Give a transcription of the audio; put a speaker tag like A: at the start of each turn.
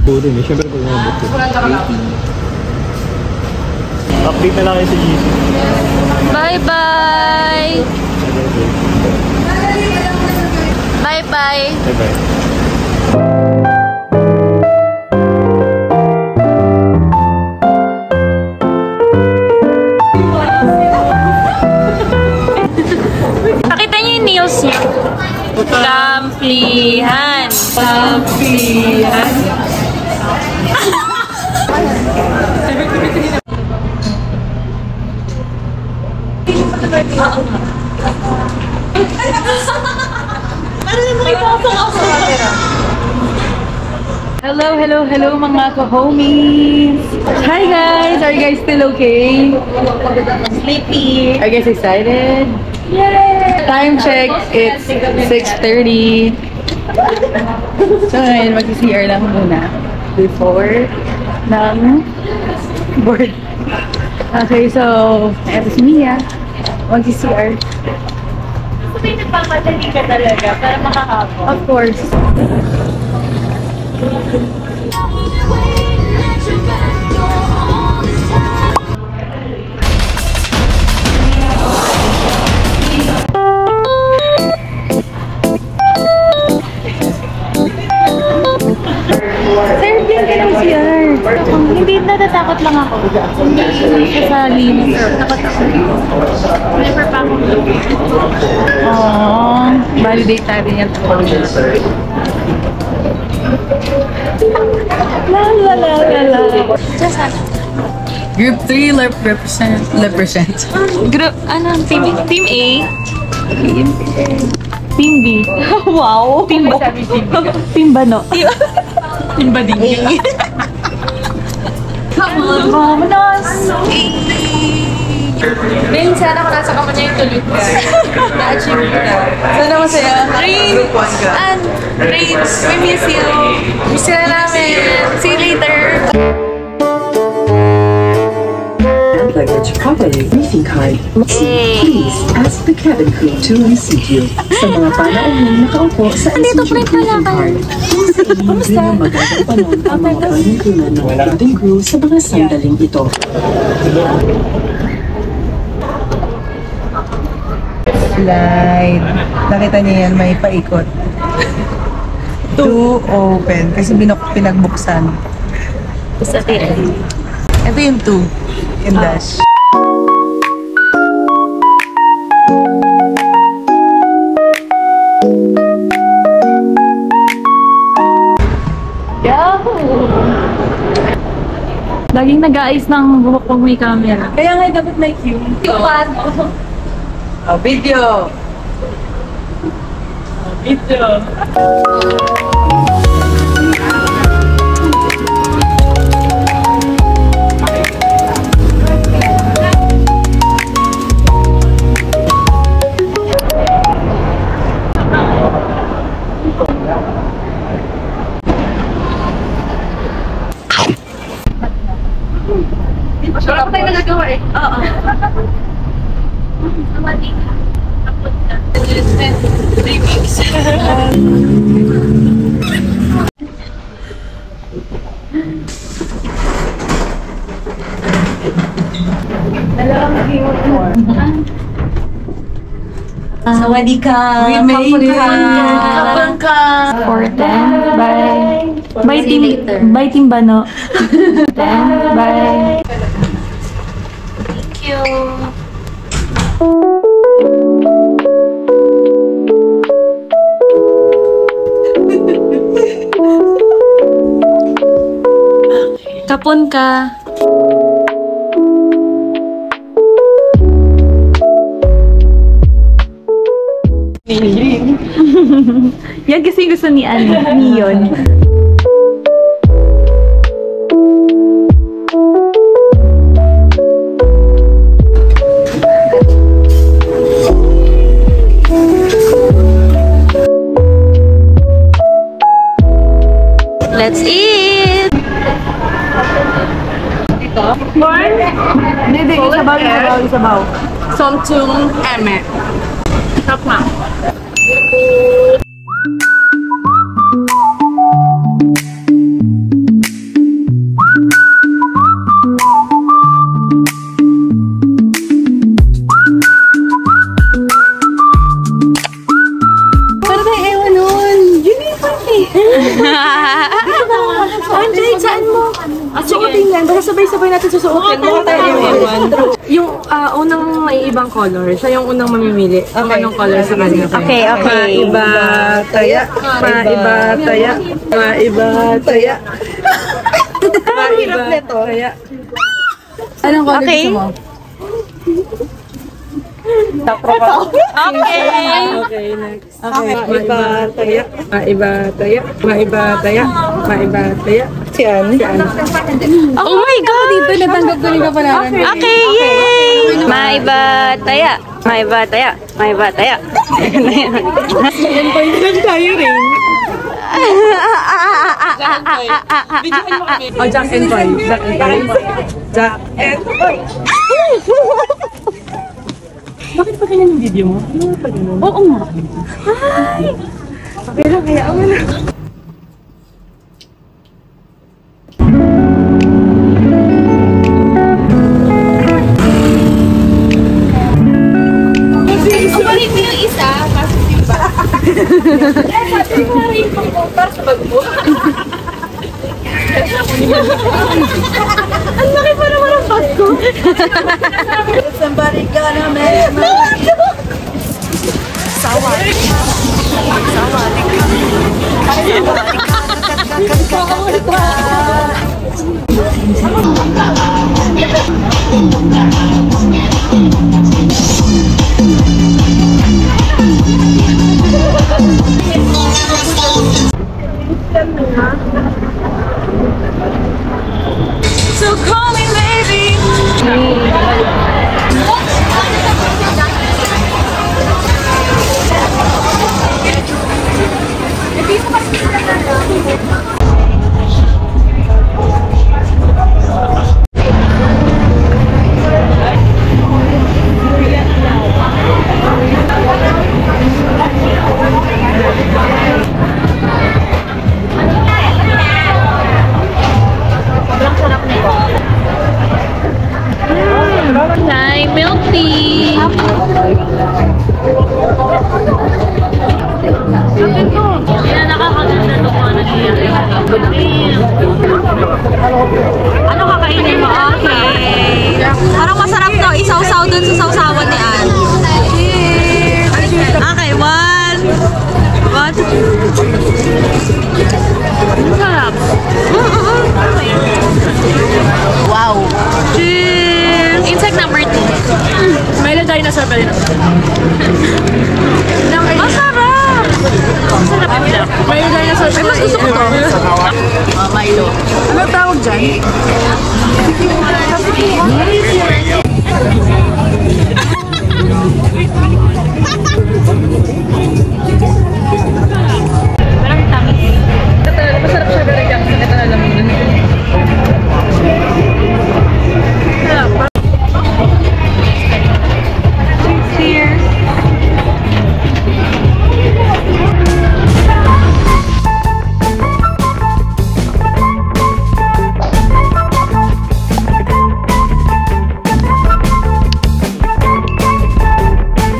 A: Puro rin eh. Siyempre pag umabot ko. Update na lang kayo sa GC.
B: Bye-bye! Bye-bye!
A: Bye-bye.
B: Pakita niyo yung nails niyo. Kamplihan. Kamplihan. Hello mga ka-homies! Hi guys! Are you guys still okay? Sleepy! Are you guys excited? Yay! Time check, it's 6:30. So ngayon, mag-CR lang muna before ng board. Okay, so eto si Mia. Mag-CR.
C: So may nagpamadali ka talaga para makahapon?
B: Of course.
C: Hindi, natatakot lang ako. Hindi siya sa linis. Takot ako. Never pa ako.
B: Aww. Validate natin yan. La la la la la. Group 3 represent. Group, ano? Team A? Team B. Wow. Team B. Team Bano. Team Bading. Vámonos!
C: Rain, sana kung nasa kamo niya yung tulog ka. Na-achieve mo na.
B: Sana masaya.
C: Rain! Rain, we miss you. Miss you na namin. See you later.
D: Luggage properly. Greeting card. Please ask the cabin crew to receive you. Sa mga panauhin nakaupo sa essential greeting card. Kung sa inyo rin ang magagampanan ang mga panuntunan ng cabin crew sa mga sandaling ito.
E: Slide. Nakita niyo yan, may paikot. To open. Kasi pinagbuksan.
B: Sa TL.
E: Ito yung 2. Yung dash.
B: Laging nag-aayos ng buhok pag may camera.
E: Kaya nga dapat may cue. Oh, video!
B: Video.
C: Wala pa tayo nagagawa eh. Oo. Amali ka. Tapos ka. 3 weeks.
B: Sawadika.
E: We made
C: Kapag ka.
B: 410. Bye team Bano. 10. Bye.
C: Thank you.
B: Kapon ka. Yan kasi gusto ni Yon. Let's eat!
C: Corn?
B: Hindi, isabaw.
C: Somtung eme. Sarap na.
B: susuotin yan. Basta sabay-sabay natin susuotin. Baka tayo yung unang may ibang color, siya yung unang mamimili. Kung anong color sa kanya.
E: Okay, okay.
B: Maiba, taya. Maiba, taya. Maiba, taya.
E: Ang hirap nito.
B: Taya.
E: Anong color gusto mo?
B: Okay, next. Okay, maiba, taya. Maiba, taya. Maiba, taya. Maiba, taya.
E: Si Anne.
C: Oh my God!
E: Dito, natanggap ko rin ka pala.
C: Okay, yay! Maiba taya. Maiba taya. Maiba taya.
B: Lang tayo rin. Oh, Jack and Poy. Jack and Poy. Jack and Poy. Bakit pa ganyan yung video mo?
C: Oo nga.
B: Okay lang, kaya ako na.
C: Ang balik mo yung isa, pasok yung ba? Sabi ko rin yung para sa bag mo. Ang laki pa naman ang bag ko.
E: Somebody gonna make me.
C: So call me maybe. Hi, milk tea. Yan, nakakaganda ito kung ano niya. Ano kakainin mo? Okay. Parang masarap to. Isaw-saw dun sa sausawan ni Ann. Cheers! Okay, one. What? Masarap. Wow. Cheers! Insect number 2.
B: Milo dinosaur pa rin ako.
C: Masarap! Masarap yun.
B: Milo dinosaur pa rin.
C: Mas gusto ko to. Milo.
B: Ano tawag dyan?